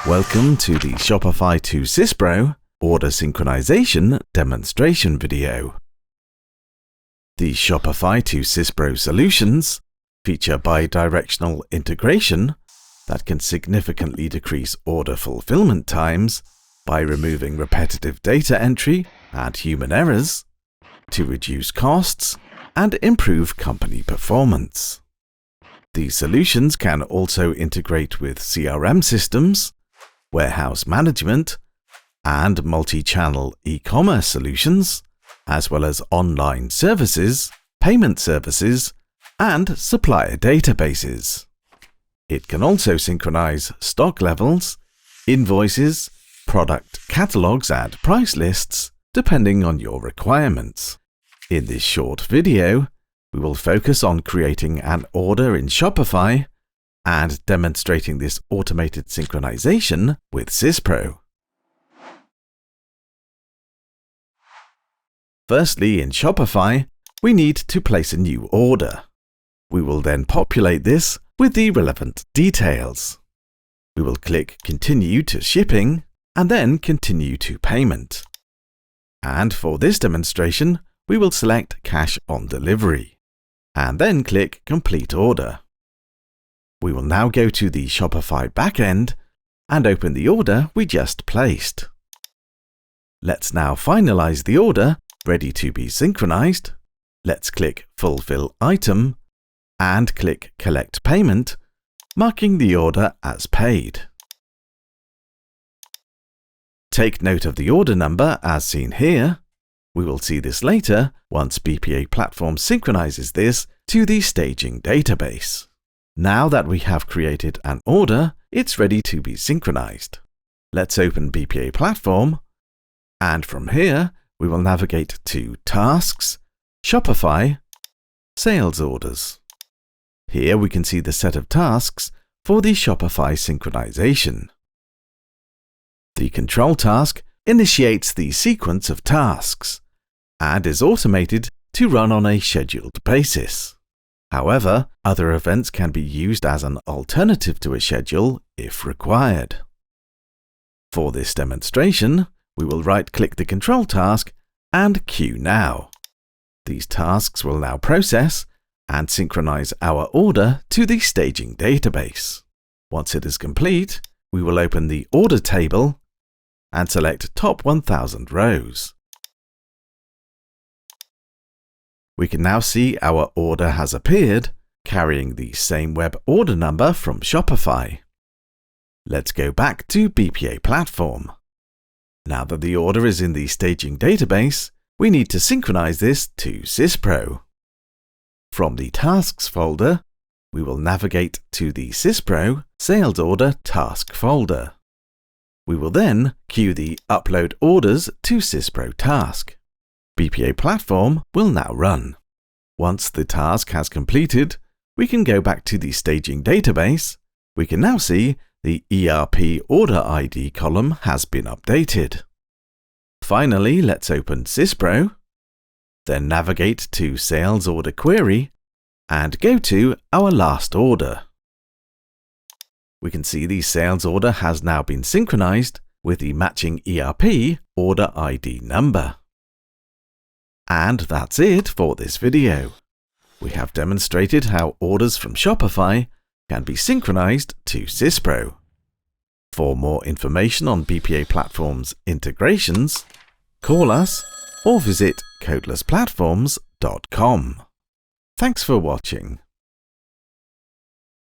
Welcome to the Shopify to SYSPRO order synchronization demonstration video. The Shopify to SYSPRO solutions feature bi-directional integration that can significantly decrease order fulfillment times by removing repetitive data entry and human errors to reduce costs and improve company performance. These solutions can also integrate with CRM systems, warehouse management, and multi-channel e-commerce solutions, as well as online services, payment services, and supplier databases. It can also synchronize stock levels, invoices, product catalogues, and price lists, depending on your requirements. In this short video, we will focus on creating an order in Shopify and demonstrating this automated synchronization with SYSPRO. Firstly, in Shopify, we need to place a new order. We will then populate this with the relevant details. We will click Continue to Shipping and then Continue to Payment. And for this demonstration, we will select Cash on Delivery and then click Complete Order. We will now go to the Shopify backend and open the order we just placed. Let's now finalize the order, ready to be synchronized. Let's click Fulfill Item and click Collect Payment, marking the order as paid. Take note of the order number as seen here. We will see this later once BPA Platform synchronizes this to the staging database. Now that we have created an order, it's ready to be synchronized. Let's open BPA Platform, and from here, we will navigate to Tasks, Shopify, Sales Orders. Here we can see the set of tasks for the Shopify synchronization. The control task initiates the sequence of tasks and is automated to run on a scheduled basis. However, other events can be used as an alternative to a schedule if required. For this demonstration, we will right-click the control task and Queue Now. These tasks will now process and synchronize our order to the staging database. Once it is complete, we will open the order table and select Top 1000 rows. We can now see our order has appeared, carrying the same web order number from Shopify. Let's go back to BPA Platform. Now that the order is in the staging database, we need to synchronize this to SYSPRO. From the Tasks folder, we will navigate to the SYSPRO Sales Order Task folder. We will then queue the Upload Orders to SYSPRO task. BPA Platform will now run. Once the task has completed, we can go back to the staging database. We can now see the ERP Order ID column has been updated. Finally, let's open SYSPRO, then navigate to Sales Order Query and go to our last order. We can see the sales order has now been synchronized with the matching ERP Order ID number. And that's it for this video. We have demonstrated how orders from Shopify can be synchronized to SYSPRO. For more information on BPA Platform's integrations, call us or visit codelessplatforms.com. Thanks for watching.